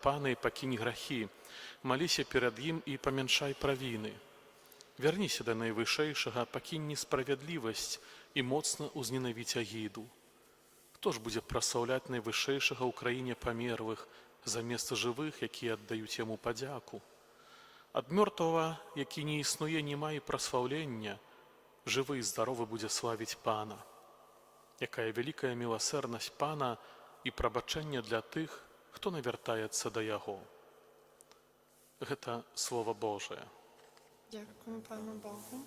Пане, пакінь грахі, маліся перад ім і памяншай правіны. Вярніся да найвышэйшага, пакінь несправядлівасць і моцна ўзненавіць агіду. Хто ж будзе прасаўляць найвышэйшага ў краіне памерлых замест жывых, якія аддаюць яму падзяку? Ад мёртвага, які не існуе, няма і праслаўлення, жывы і здаровы будзе славіць Пана. Якая вялікая міласэрнасць Пана і прабачэнне для тых, хто навяртаецца да Яго. Гэта Слова Божае. Дякуємо Пану Богу.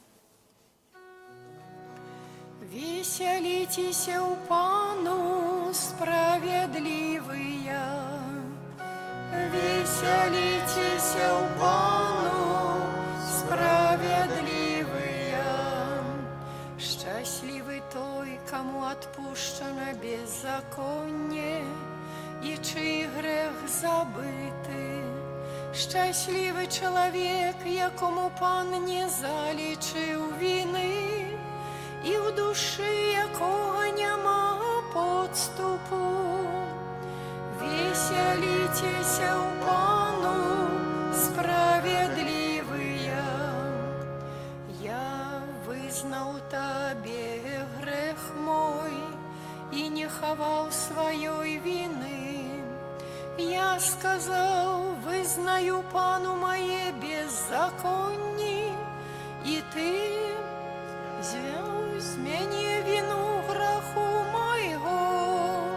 Веселитеся у Пану, справедливые. Веселитеся у Пану, справедливые. Счастливый той, кому отпущено беззаконие, и чий грех забитий. Щасливий чоловік, якому Пан не залічив вини, і в душі якого нема подступу. Веселитеся у Пану, справедливые. Я визнав Тобі грех мой і не ховав своєї вини. Я сказав, визнаю Пану моє беззаконні, і Ти звел з мене вину греху моего.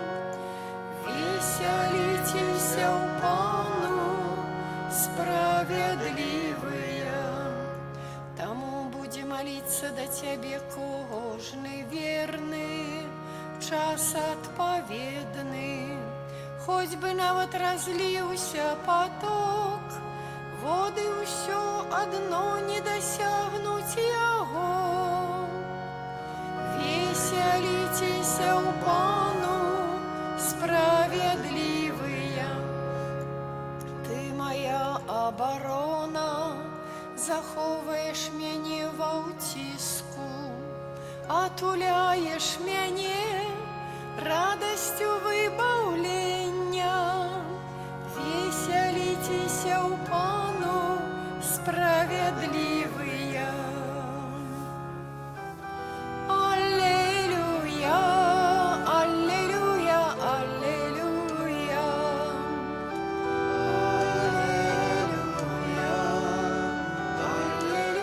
Веселитеся у Пану, справедливые. Тому буде молиться до Тебе кожний вірний, час отповедний. Хоть бы нават разліўся поток, воды ўсё адно не дасягнуць яго. Веселитеся у Пану, справедливые. Ты моя оборона, заховаеш мяне ва ўціску, атуляеш мяне радостью выбавления. Веселитеся у Пану, справедливые. Аллилуйя, аллилуйя, аллилуйя.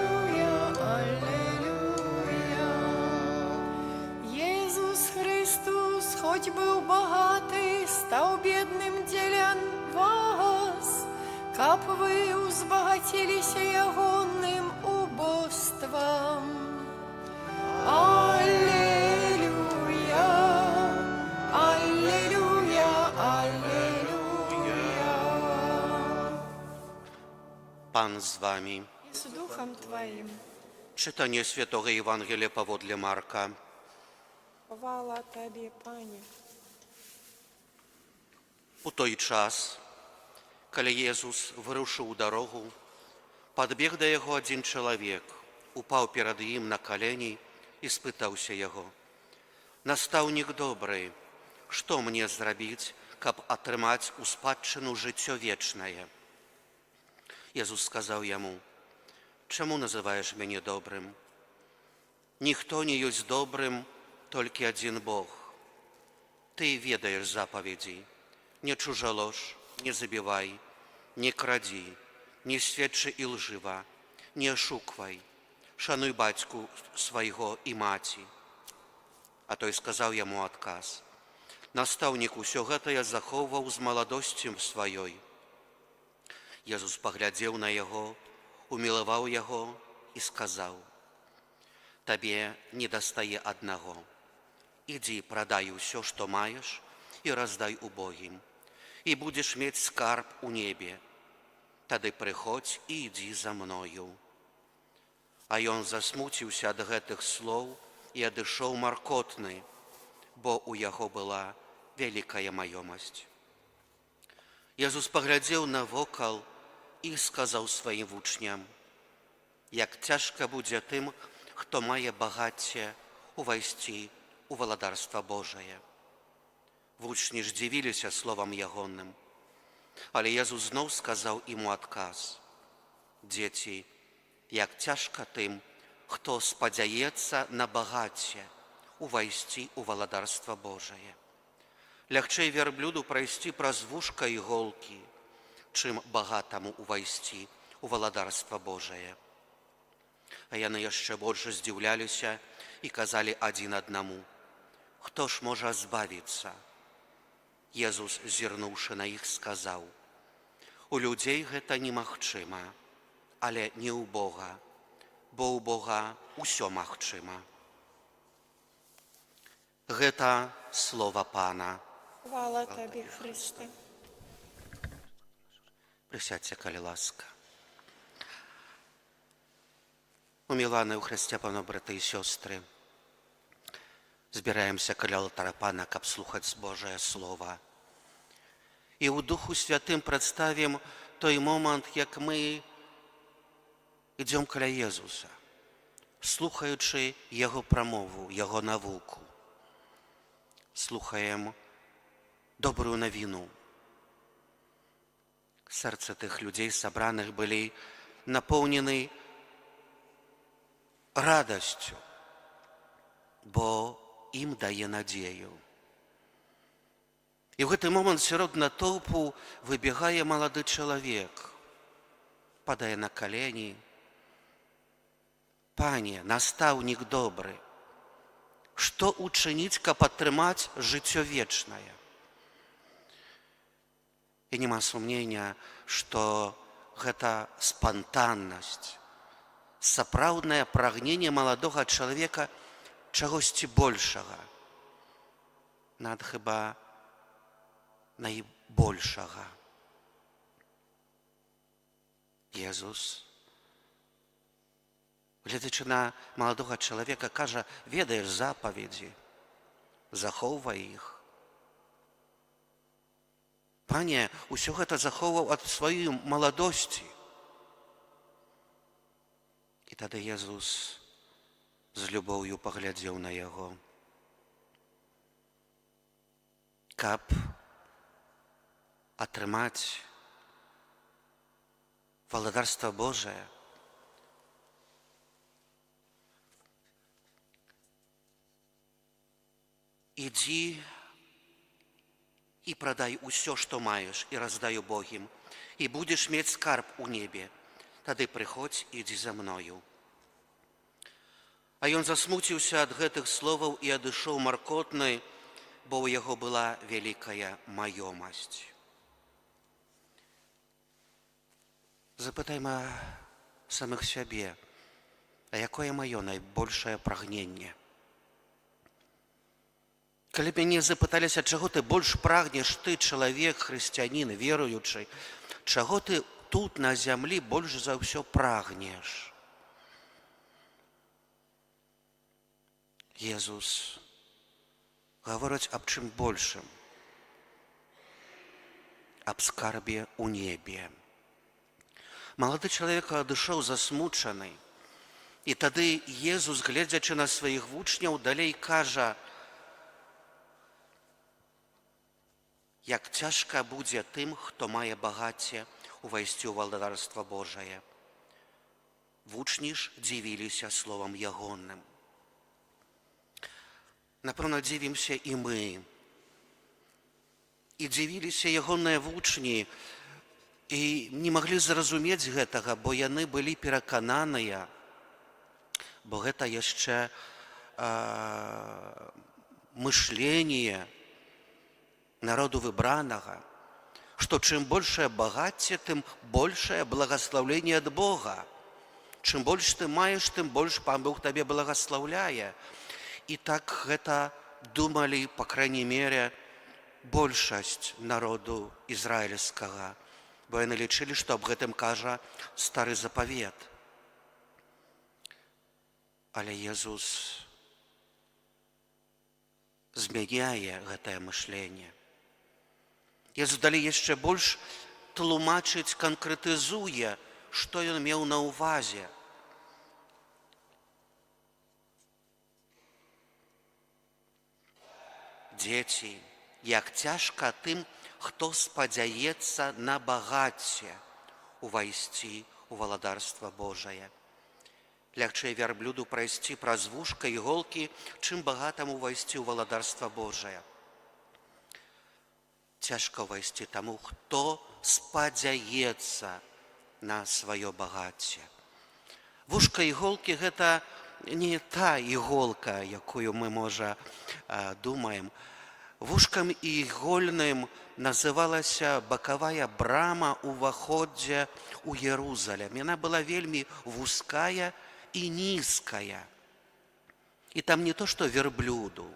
Аллилуйя, аллилуйя, аллилуйя. Иисус Христос, хоть был богатый, стал бедным делян вас, каб вы узбагатилися ягоным убоством. Аллилуйя, аллилуйя, аллилуйя. Пан з вами. И с Духом Твоим. Читання Святого Євангелія паводле Марка. Хвала Тебе, Пане. У той час, калі Езус вырушыў у дарогу, падбег да яго адзін чалавек, упаў перад ім на калені і спытаўся яго: «Настаўнік добры, што мне зрабіць, каб атрымаць у спадчыну жыццё вечнае?» Езус сказаў яму: «Чаму называеш мяне добрым? Ніхто не ёсць добрым, толькі адзін Бог. Ты ведаеш запаведзі: не чужалож, не забівай, не крадзі, не сведчы ілжыва, не ашуквай, шануй бацьку свайго і маці». А той сказаў яму адказ: «Настаўнік, усё гэта я захоўваў з маладосці сваёй». Езус паглядзеў на яго, умілаваў яго і сказаў: «Табе недастае аднаго. Ідзі, прадай усё, што маеш, і раздай убогім, і будзеш мець скарб у небе. Тады прыходзь і ідзі за мною». А ён засмуціўся ад гэтых слоў і адышоў маркотны, бо ў яго была вялікая маёмасць. Езус паглядзеў навокал і сказаў сваім вучням: «Як цяжка будзе тым, хто мае багацце, увайсці у валадарства Божае». Вучні ж дзівіліся словам ягоным. Але Езус зноў сказаў іму адказ: «Дзеці, як цяжка тым, хто спадзяецца на багацце, увайсці ў валадарства Божае. Лягчэй вярблюду прайсці праз вушка іголкі, чым багатаму увайсці ў валадарства Божае». А яны яшчэ больш здзіўляліся і казалі адзін аднаму: «Хто ж можа збавіцца?» Езус, зірнуўшы на іх, сказаў: «У людзей гэта немагчыма, але не ў Бога, бо ў Бога ўсё магчыма». Гэта слова Пана. Хвала Табі, Христе. Присядьте, калі ласка. Уміланы ў Христе, пано, брати і сёстры, збіраемся каля алтара Пана, каб слухаць Божае Слова. І ў Духу Святым прадставім той момант, як мы ідзём каля Езуса, слухаючы Яго прамову, Яго навуку. Слухаем добрую навіну. Сэрцы тых людзей, сабраных, былі напоўнены радасцю, бо ім дае надзею. І ў гэты момант сярод натоўпу выбегае малады чалавек, падае на калені: «Пане, настаўнік добры, што учыніць, каб атрымаць жыццё вечнае?» І няма сумнення, што гэта спантаннасць, сапраўднае прагненне маладога чалавека чагосьці большага, над хіба найбольшага. Езус, глядзячы на маладога чалавека, кажа: «Ведаеш запаведзі, захоўвай іх». Пане, усё гэта захоўваў ад сваёй маладосці. І тады Езус з любоўю паглядзеў на яго. Каб атрымаць валадарства Божае, ідзі і прадай усё, што маеш, і раздай убогім, і будзеш мець скарб у небе. Тады прыходзь, ідзі за мною. А ён засмуціўся ад гэтых словаў і адышоў маркотны, бо ў яго была вялікая маёмасць. Запытайма самых сябе, а якое маё найбольшае прагненне? Калі б мяне запыталіся, чаго ты больш прагнеш, ты, чалавек, хрысціянін, веруючы, чаго ты тут на зямлі больш за ўсё прагнеш? Езус гаворыць аб чым большым, аб скарбе ў небе. Малады чалавек адышоў засмучаны, і тады Езус, гледзячы на сваіх вучняў, далей кажа: «Як цяжка будзе тым, хто мае багацце, увайсці ў валадарства Божае». Вучні ж дзівіліся словам ягоным. Напэўна, дзівімся і мы. І дзівіліся ягоныя вучні, і не маглі зразумець гэтага, бо яны былі перакананыя, бо гэта яшчэ мышленне народу выбранага, што чым большае багацце, тым большае благаслаўленне ад Бога. Чым больш ты маеш, тым больш Пан Бог табе благаслаўляе. І так гэта думалі, па крайней мере, большасць народу ізраільскага, бо яны лічылі, што аб гэтым кажа стары запавет. Але Езус змяняе гэтае мышленне. Езус далей яшчэ больш тлумачыць, канкрэтызуе, што ён меў на ўвазе. Дзеці, як цяжка тым, хто спадзяецца на багацце увайсці у валадарства Божае. Лягчэй вярблюду прайсці праз вушка іголкі, чым багатаму увайсці ў валадарства Божае. Цяжка ўвайсці таму, хто спадзяецца на сваё багацце. Вушка іголкі – гэта не та іголка, якую мы, можа, думаем. Вушкам ігольным называлася бакавая брама ўваходзе ў Єрузалем. Яна была вельмі вузкая і нізкая. І там не то, што верблюду.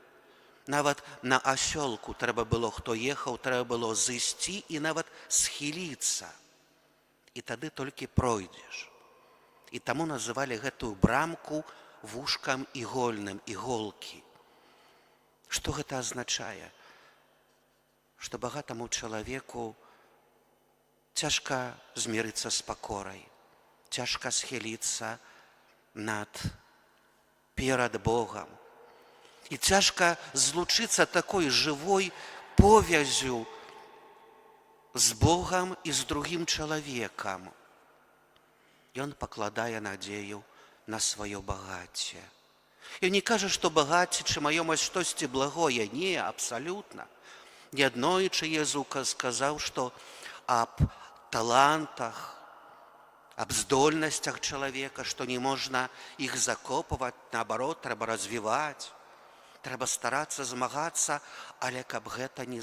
Нават на асёлку трэба было, хто ехаў, трэба было зысці і нават схіліцца. І тады толькі пройдзеш. І таму называлі гэтую брамку вушкам ігольным, іголкі. Што гэта азначае? Што багатаму чалавеку цяжка змірыцца з пакорай, цяжка схіліцца перад Богам. І цяжка злучыцца такой жывой повязю з Богам і з другім чалавекам. Ён пакладае надзею на сваё багацце. І не кажа, што багацце ці маёмасць штосьці благое. Не, абсалютна. Неаднойчы Езус сказаў, што аб талантах, аб здольнасцях чалавека, што не можна іх закопваць, наоборот, трэба развіваць, трэба старацца змагацца, але каб гэта не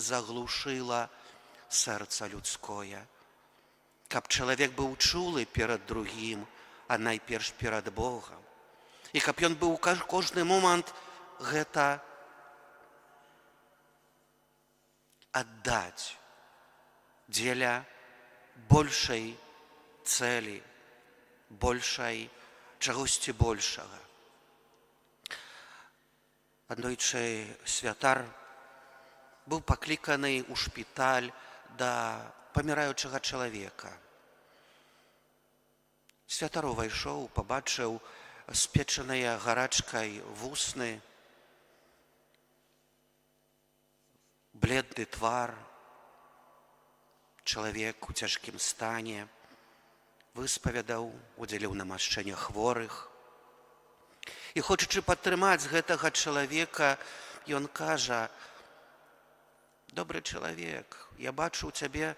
заглушыла сэрца людское. Каб чалавек быў чулы перад другім, а найперш перад Богам. І каб ён быў кожны момант гэта аддаць дзеля большай цэлі, большай чагосьці большага. Аднойчы святар быў пакліканы ў шпіталь да паміраючага чалавека. Святар увайшоў, пабачыў спечаныя гарачкай вусны, бледны твар, чалавек у цяжкім стане, выспавядаў, удзеліў намашчэнне хворых. І хочучы падтрымаць гэтага чалавека, ён кажа: «Добры чалавек, я бачу ў цябе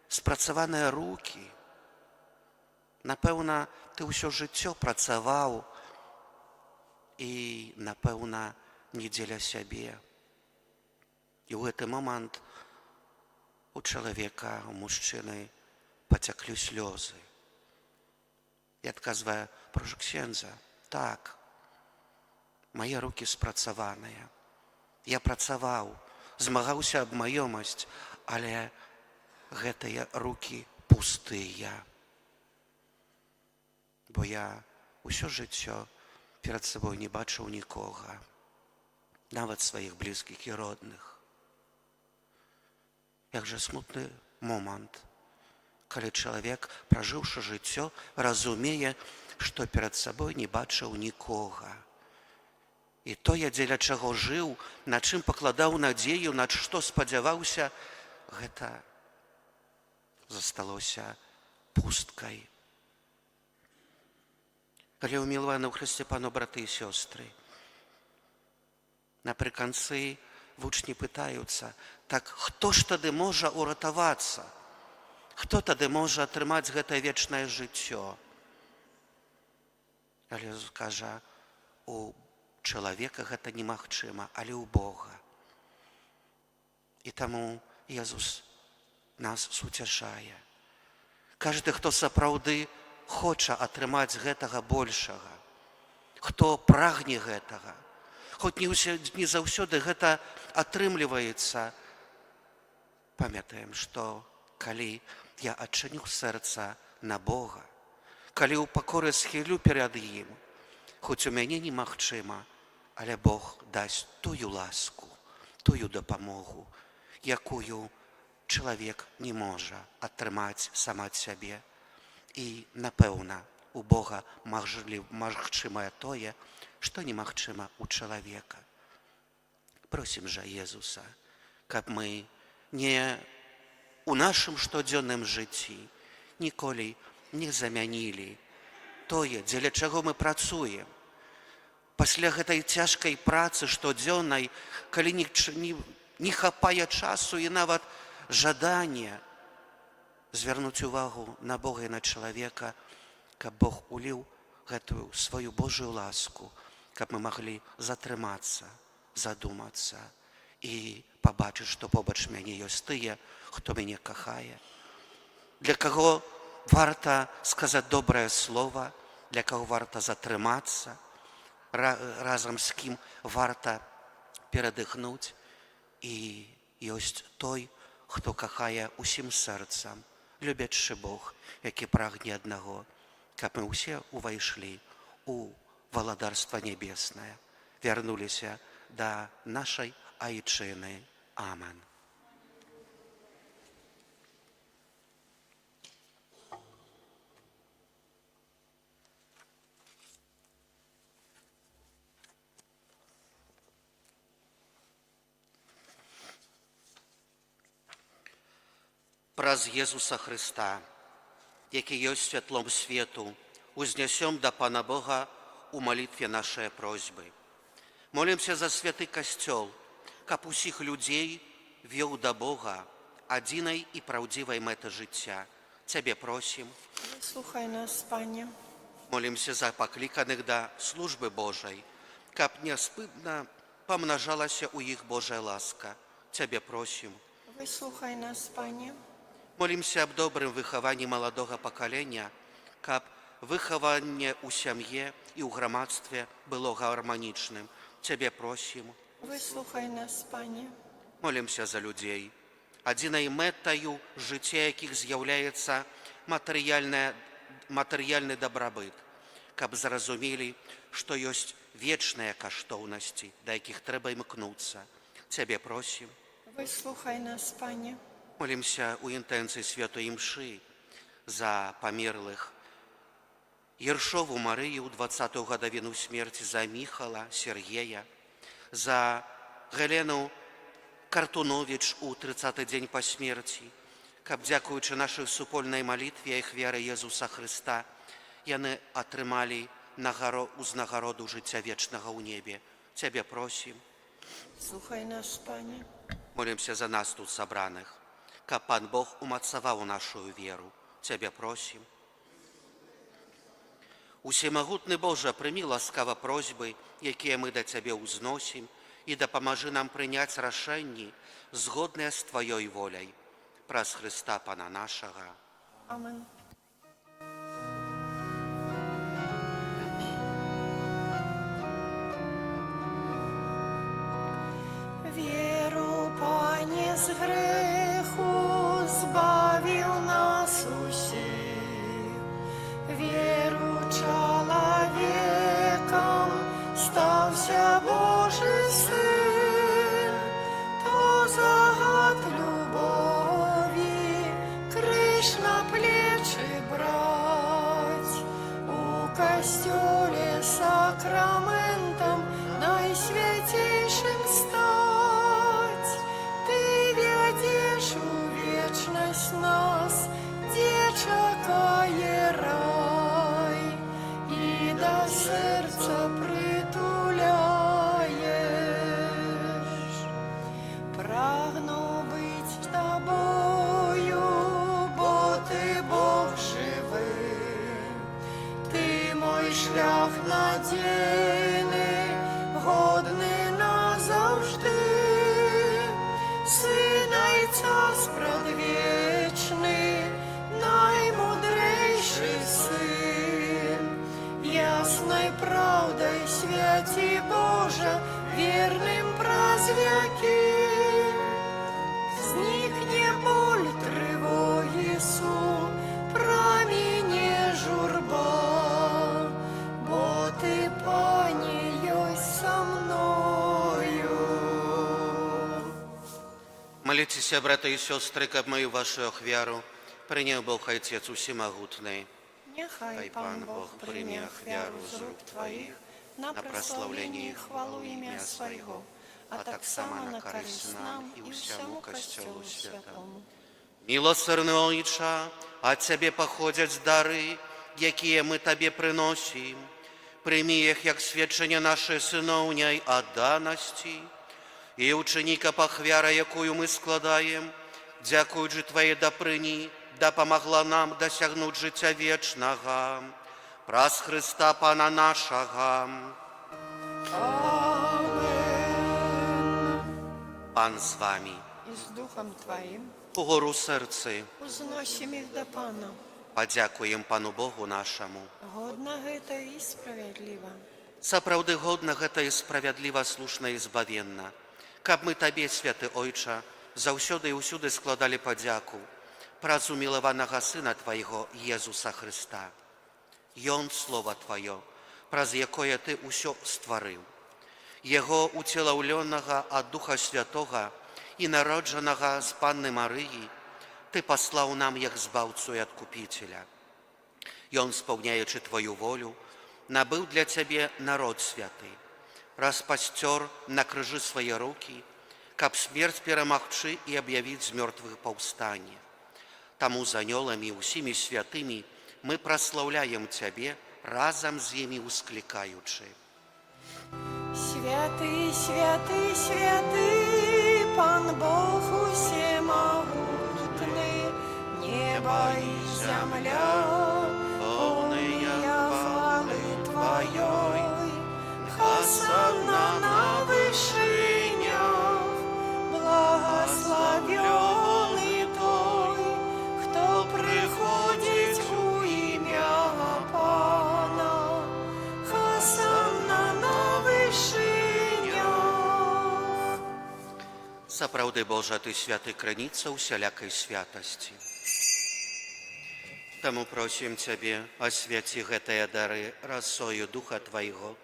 спрацаваныя рукі. Напэўна, ты ўсё жыццё працаваў і, напэўна, не дзеля сябе». І ў гэты момант у чалавека, у мужчыны пацяклі слёзы. І адказвае: «Прошу księdza, так, мае рукі спрацаваныя. Я працаваў, змагаўся аб маёмасць, але гэтыя рукі пустыя. Бо я ўсё жыццё перад сабой не бачыў нікога, нават сваіх блізкіх і родных». Як жа смутны момант, калі чалавек, пражыўшы жыццё, разумее, што перад сабой не бачыў нікога. І тое, дзеля чаго жыў, на чым пакладаў надзею, на што спадзяваўся, гэта засталося пусткай. Калі ўмілаваны ў Хрысце пану браты і сёстры, напрыканцы вучні пытаюцца: так хто ж тады можа ўратавацца? Хто тады можа атрымаць гэтае вечнае жыццё? Але кажа, у чалавека гэта немагчыма, але ў Бога. І таму Езус нас суцяшае. Кажды, хто сапраўды хоча атрымаць гэтага большага, хто прагне гэтага, хоць не заўсёды гэта атрымліваецца, памятаем, што калі я адчыню сэрца на Бога, калі ў пакоры схілю перад ім, хоць у мяне немагчыма, але Бог дасць тую ласку, тую дапамогу, якую чалавек не можа атрымаць сам ад сябе. І, напэўна, у Бога магчымае тое, што немагчыма у чалавека. Просім жа Езуса, каб мы не у нашым штодзённым жыцці ніколі не замянілі тое, дзеля чаго мы працуем. Пасля гэтай цяжкай працы штодзённай, калі не хапае часу і нават жадання звярнуць увагу на Бога і на чалавека, каб Бог уліў гэтую сваю Божую ласку, каб мы маглі затрымацца, задумацца і пабачыць, што побач мяне ёсць тыя, хто мяне кахае, для каго варта сказаць добрае слова, для каго варта затрымацца, разам з кім варта перадыхнуць. І ёсць той, хто кахае усім сэрцам, любячы Бог, які прагне аднаго, каб мы ўсе увайшлі у валадарства нябеснае, вярнуліся да нашай айчыны. Амен. Праз Езуса Христа, які ёсць святлом свету, узнясём да Пана Бога у малітве нашыя просьбы. Молімся за святы касцёл, каб усіх людзей вёў да Бога адзінай і праўдзівай мэты жыцця. Цябе просім. Выслухай нас, Пане. Молімся за пакліканых да службы Божай, каб няспынна памнажалася ў іх Божая ласка. Цябе просім. Выслухай нас, Пане. Молімся аб добрым выхаванні маладога пакалення, каб выхаванне ў сям'і і ў грамадстве было гарманічным. Цябе просім. Выслухай нас, Пане. Молімся за людзей, адзінай мэтаю жыцця якіх з'яўляецца матэрыяльны дабрабыт, каб зразумелі, што ёсць вечныя каштоўнасці, да якіх трэба імкнуцца. Цябе просім. Выслухай нас, Пане. Молімся ў інтэнцыі святой імшы за памерлых Ершову Марыю ў 20-ту гадавіну смерці, за Міхала, Сергея, за Галену Картуновіч у 30-й дзень па смерці, каб, дзякуючы нашай супольнай малітве і ахвяры Езуса Христа, яны атрымалі узнагароду жыцця вечнага ў небе. Цябе просім. Слухай нас, Пане. Молімся за нас тут сабраных, каб Пан Бог умацаваў нашую веру. Цябе просім. Усемагутны Божа, прымі ласкава просьбы, якія мы да Цябе ўзносім, і дапамажы нам прыняць рашэнні, згодныя з Тваёй воляй. Праз Христа Пана нашага. Амен. Веру, Пане, з греху збавіў нас усіх. Веру чалавекам стаўся Божы Сын, то загад любові крыж на плечы браць, у касцёле сакраментам найсвяцейшым стаць. Ты вядзеш у вечнасць нас, дзе чакае рай, і да сэрца прытуляеш. Прагну быць з Табою, бо Ты Бог жывы. Ты мой шлях надзейны, годны назаўжды. Сын Айца спрадвечны, наймудрэйшы сын. Яснай праўдай свяці Божа, верным праз вякі. Знікне боль, трывогі, сум, праміне журба, бо Ты, Пане, ёсць са мною. Моліться, брати і сестри, каб мою вашу ахвяру прийняв Бог Отець Усемогутний. Нехай Пан Бог прийме ахвяру з рук Твоїх на прославлення і хвалу ім'я Свого, а так само на користь нам і всьому Костьолу Святому. Милосердный Ойча, от Тебе походят дары, якія мы Тебе приносим. Прими их, як свідчення наше синовній отданості, і ученика похвяра, якую ми складаем, дякуючи Твоей доприні, да помогла нам досягнуть життя вечного. Праз Христа Пана нашого. Пан з вами. І з Духом Твоїм Угору серці. узносим їх до Пана. Подякуємо Пану Богу нашому. Годна гэта і справядліва. Сапраўды годна гэта і справядліва, слушна і збавенна. Каб мы Табе, святы Ойча, заўсёды і ўсюды складалі падзяку праз умілаванага Сына Твайго, Езуса Христа. Ён, Слова Тваё, праз якое Ты ўсё стварыў. Яго уцелаўлёнага ад Духа Святога і народжанага з Панны Марыі, Ты паслаў нам як збаўцу і адкупіцеля. Ён, спаўняючы Твою волю, набыў для Цябе народ святы, распасцёр на крыжы свае рукі, каб смерць перамагчы і аб'явіць з мёртвых паўстанне. Таму з анёламі і ўсімі святымі мы праслаўляем Цябе, разам з імі усклікаючы. Святый, святый, святый, Пан Бог усемогутный, небо и земля, полные хвалы Твоей. Хосанна на вышинях, благословенный Той, кто приходит у имя Пана. Хосанна на вышинях. Сапраўды, Божа, Ты святы крыніца усялякай святасці. Таму просім Цябе, асвяці гэтыя дары расою Духа Твайго,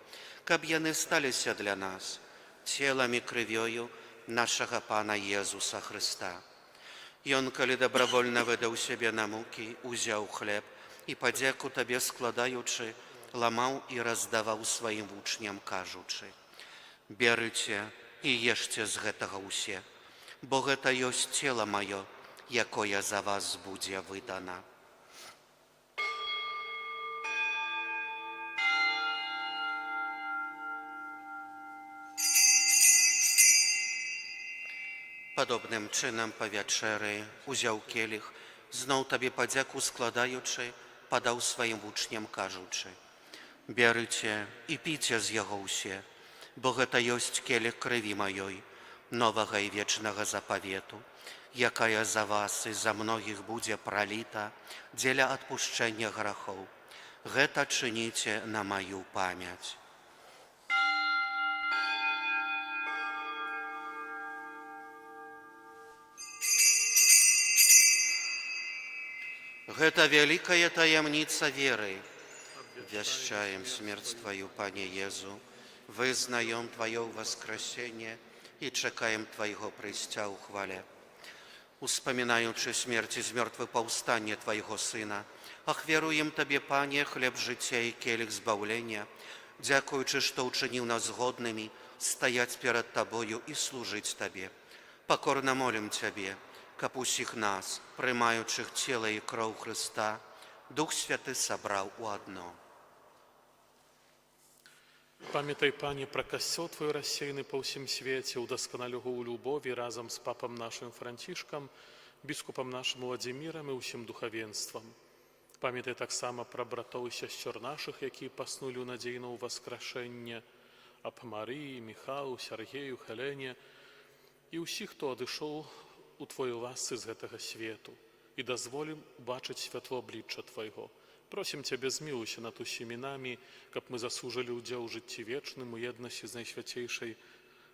каб яны сталіся для нас целам і крывёю нашага Пана Езуса Христа. Ён, калі добровольна выдаў сябе на мукі, узяў хлеб і, падзяку Табе складаючы, ламаў і раздаваў сваім вучням, кажучы: «Берыце і ешце з гэтага ўсе, бо гэта ёсць цела маё, якое за вас будзе выдана». Падобным чынам па вячэры узяў келіх, зноў Табе падзяку складаючы, падаў сваім вучням, кажучы: «Берыце і піце з яго ўсе, бо гэта ёсць келіх крыві маёй, новага і вечнага запавету, якая за вас і за многіх будзе праліта дзеля адпушчэння грахоў. Гэта чыніце на маю памяць». Гэта вялікая таямніца веры. Вяшчаем смерць Твою, Пане Езу, вызнаем Твое воскресение и чекаем Твоего прыйсця ў хвале. Успамінаючы смерць з мёртвых паўстанне Твайго Сына, ахвяруем Табе, Пане, хлеб жыцця і келіх збаўлення, дзякуючы, што ўчыніў нас годнымі стаяць перад Табою і служыць Табе. Пакорна молім Цябе, каб усіх нас, прымаючых цела і кроў Христа, Дух Святы сабраў у адно. Памятай, Пане, пра касцёл Твой рассеяны па ўсім свеце, удасканалі яго ў любові разам з папам нашым Францішкам, біскупам нашым Владзімірам і ўсім духавенствам. Памятай таксама пра братоў і сясцёр нашых, якія паснулі ў надзейна ў васкрашэнне, аб Марыі, Міхалу, Сергею, Хелене і ўсіх, хто адышоў у Твоей ласцы з гэтага свету, і дазволім бачыць святло аблічча Твайго. Просім Цябе, змілуйся над усімі намі, каб мы заслужылі ўдзел у жыцці вечным, у еднасці з найсвяцейшай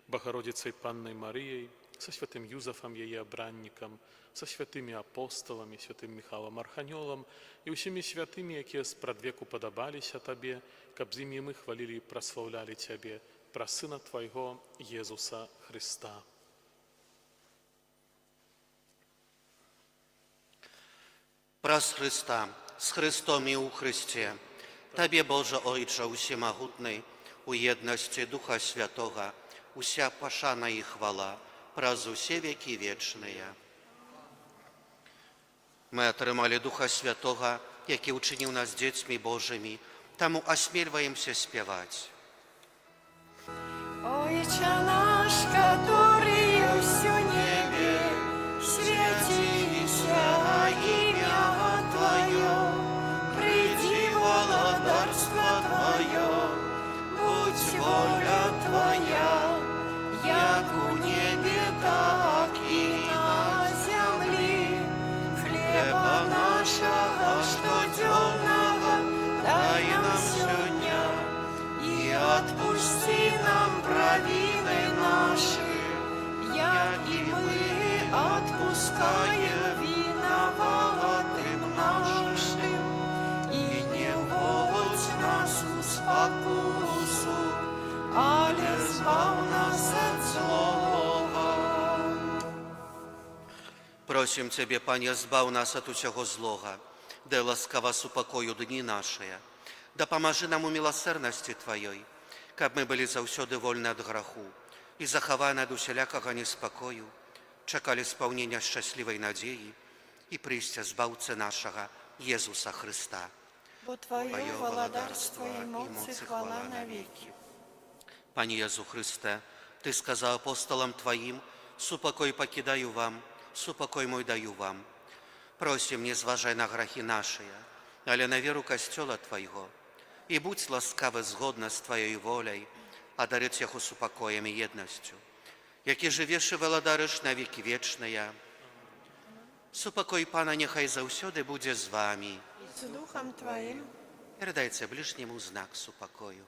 Багародзіцай Паннай Марыяй, са святым Юзафам, яе абраннікам, са святымі апосталамі, святым Міхалам Арханёлам і ўсімі святымі, якія спрадвеку падабаліся Табе, каб з імі мы хвалілі і праслаўлялі Цябе, пра Сына Твайго, Езуса Христа. Праз Христа, з Христом і ў Христе, Табе, Божа Ойча усемагутны, у єдності Духа Святого, уся пашана і хвала праз усе векі вечныя. Мы атрымалі Духа Святога, які ўчыніў нас дзецьмі Божымі, таму асмельваемся спяваць. Отче наш, который есть в небе, святися имя Твое, приди владарство Твое, будь воля Твоя, як у небе, так и на земле. Хлеба нашего штоденного дай нам сегодня, и отпусти нам провины наши, як и мы отпускаем виноватым нашим, и не вводь нас в спокусу, але збав нас от злого. Просім Цябе, Пане, збаў нас ад усяго злога, дай ласкава супакою дні нашыя, дапамажы нам у міласэрнасці Тваёй, каб мы былі заўсёды вольны ад граху і захаваны ад усялякага неспакою, чакалі спаўнення шчаслівай надзеі і прыйсця збаўцы нашага Езуса Хрыста. Бо Твое владарство и моц и хвала навеки. Пане Езу Христе, Ты сказаў апостолам Твоим: супакой пакідаю вам, супакой мой даю вам. Просім, не зважай на грахі нашыя, але на веру касцёла Твайго, і будь ласкавы згодна з Тваёй воляй адарыць яго супакоем і еднасцю, які жывеш і валадарыш на векі вечныя. Супакой Пана няхай заўсёды будзе з вамі. С Духом Твоим. Перадайце ближнему знак супакою.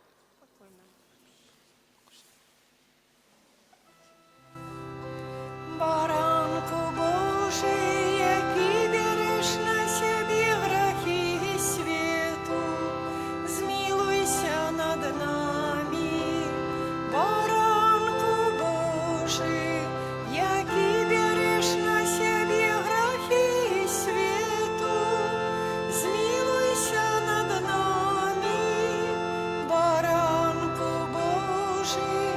Баранку Божий, який береш на себе грехи свету, змилуйся над нами. Баранку Божий, який береш на себе грехи свету, змилуйся над нами. Баранку Божий,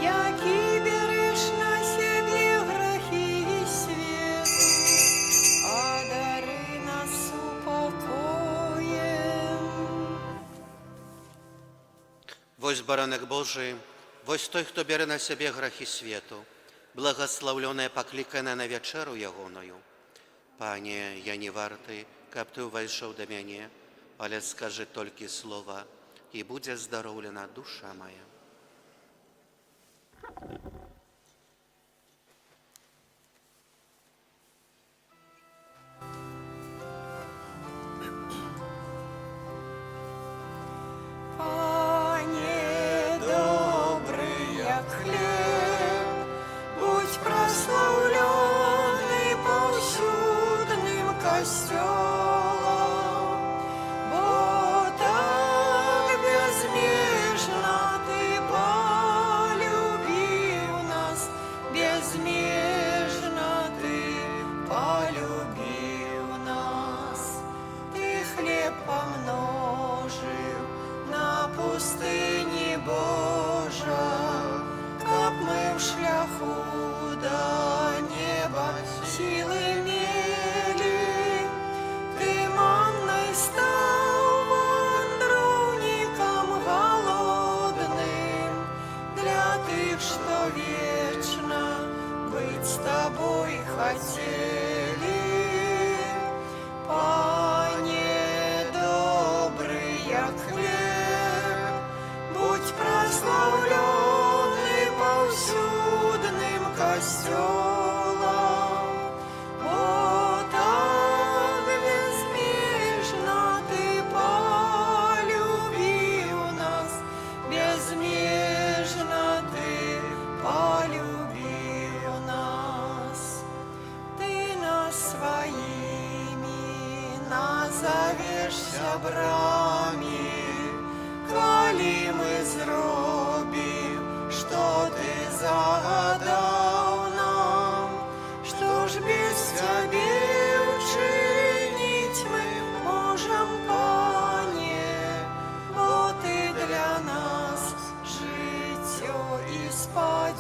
який береш на себе грехи свету, одари нас упокоем. Вось баранак Божий, вось той, хто бярэ на сябе грахі свету, благаслаўлёная, паклікана на вячэру ягоную. Пане, я не варты, каб Ты ўвайшоў да мяне, але скажы толькі слова, і будзе здароўлена душа моя. Пане добрый, як хлеб, будь прославленный повсюдным костелом, бо так безмежно Ты полюбил нас, безмежно Ты полюбил нас. Ты хлеб помножил на пустыне Божа, каб мы в шляху до неба силы имели. Ты манной стал вандровником голодным, для тех, что вечно быть с Тобой хотели. Пане добрый, як хлеб, будь прославленный повсюдным костелом, бо так безмежно Ты полюбил нас, безмежно Ты полюбил нас. Ты нас своими назовешь сябрами, коли мы зробим, что Ты загадал нам. Что ж без Тебе учинить мы можем, Пане, бо Ты для нас життя і спасіння.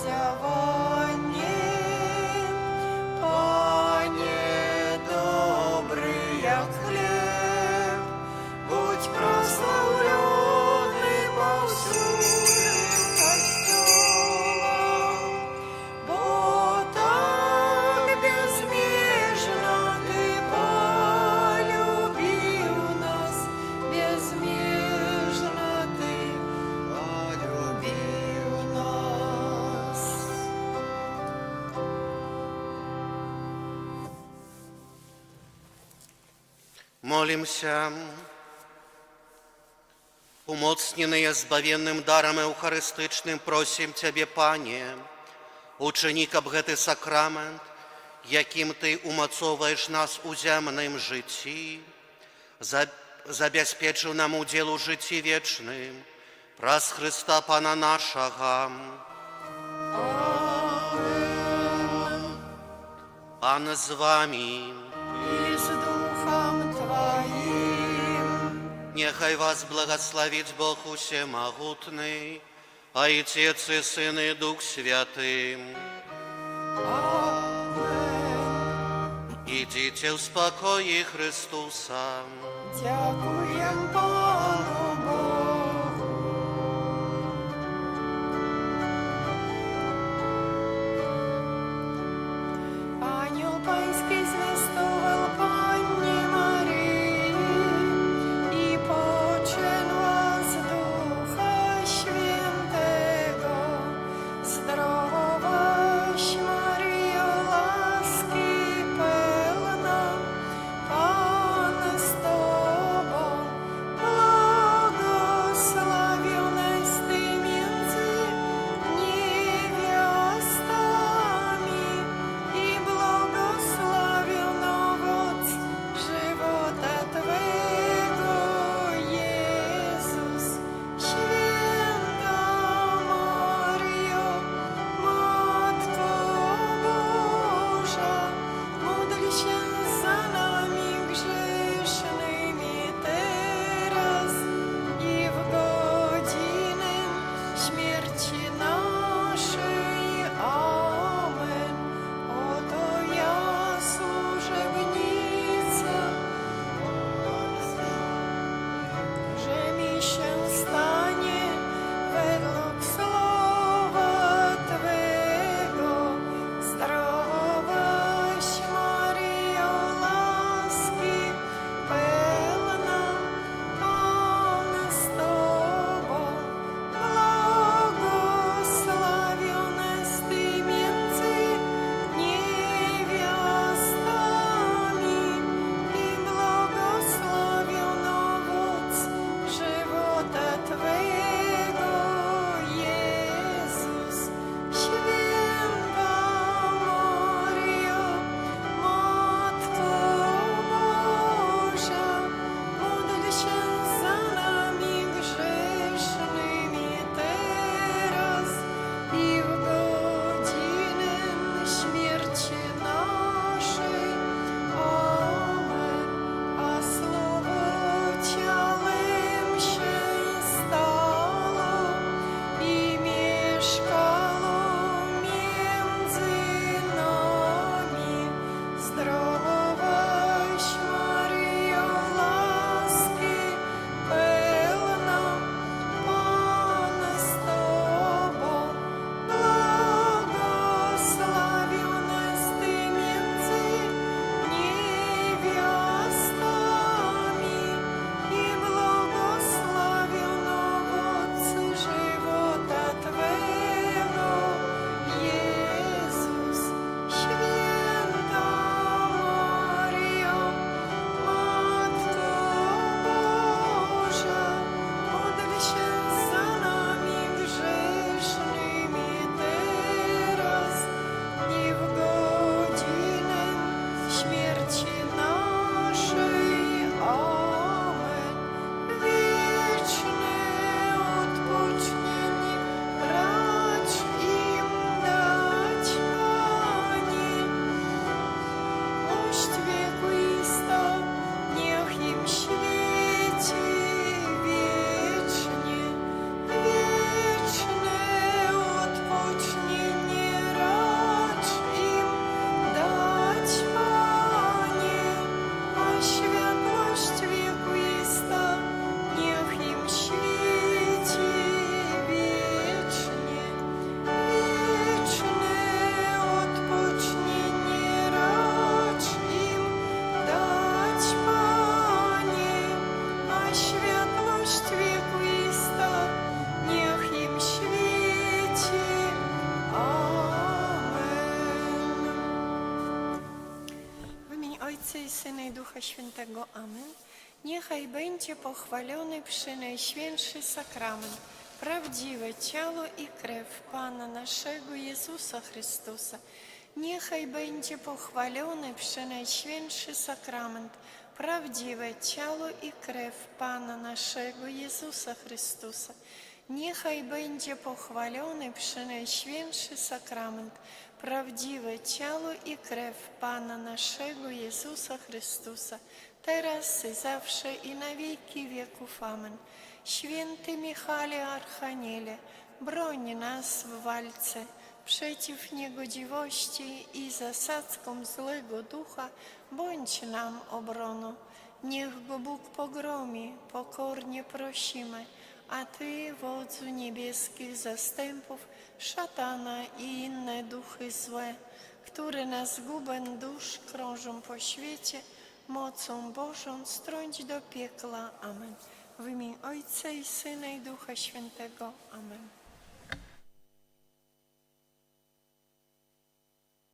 Молимся. Умоцненные збавенным даром эўхарыстычным, просім Цябе, Пане, учини, каб гэты сакрамент, якім Ты умацоўваеш нас у зямным жыцці, забяспечыў нам удзел у жыцці вечным, праз Хрыста Пана нашага. Пан з вами. И с Духом Твоим. Нехай вас благословить Бог Усемогутный, Отец и Сын и Дух Святый. Идите в спокое Христуса. Дякуем Пану Богу. Ангел Паński zwiastował Pannie Maryi i poczęła z Ducha Świętego. Zdrowaś Maryjo, łaski pełna, Pan z Tobą, Świętego. Amen. Niechaj będzie pochwalony przynajświętszy sakrament, prawdziwe ciało i krew Pana naszego Jezusa Chrystusa. Niechaj będzie pochwalony przynajświętszy sakrament, prawdziwe ciało i krew Pana naszego Jezusa Chrystusa. Niechaj będzie pochwalony przynajświętszy sakrament, prawdziwe ciało i krew Pana naszego Jezusa Chrystusa, teraz i zawsze i na wieki wieków. Amen. Święty Michale Archaniele, broń nas w walce przeciw niegodziwości i zasadzkom złego ducha, bądź nam obroną. Niech go Bóg pogromi, pokornie prosimy, a Ty, wodzu niebieskich zastępów, szatana i inne duchy złe, które na zgubę dusz krążą po świecie, mocą Bożą strąć do piekla. Amen. W imię Ojca i Syna i Ducha Świętego. Amen.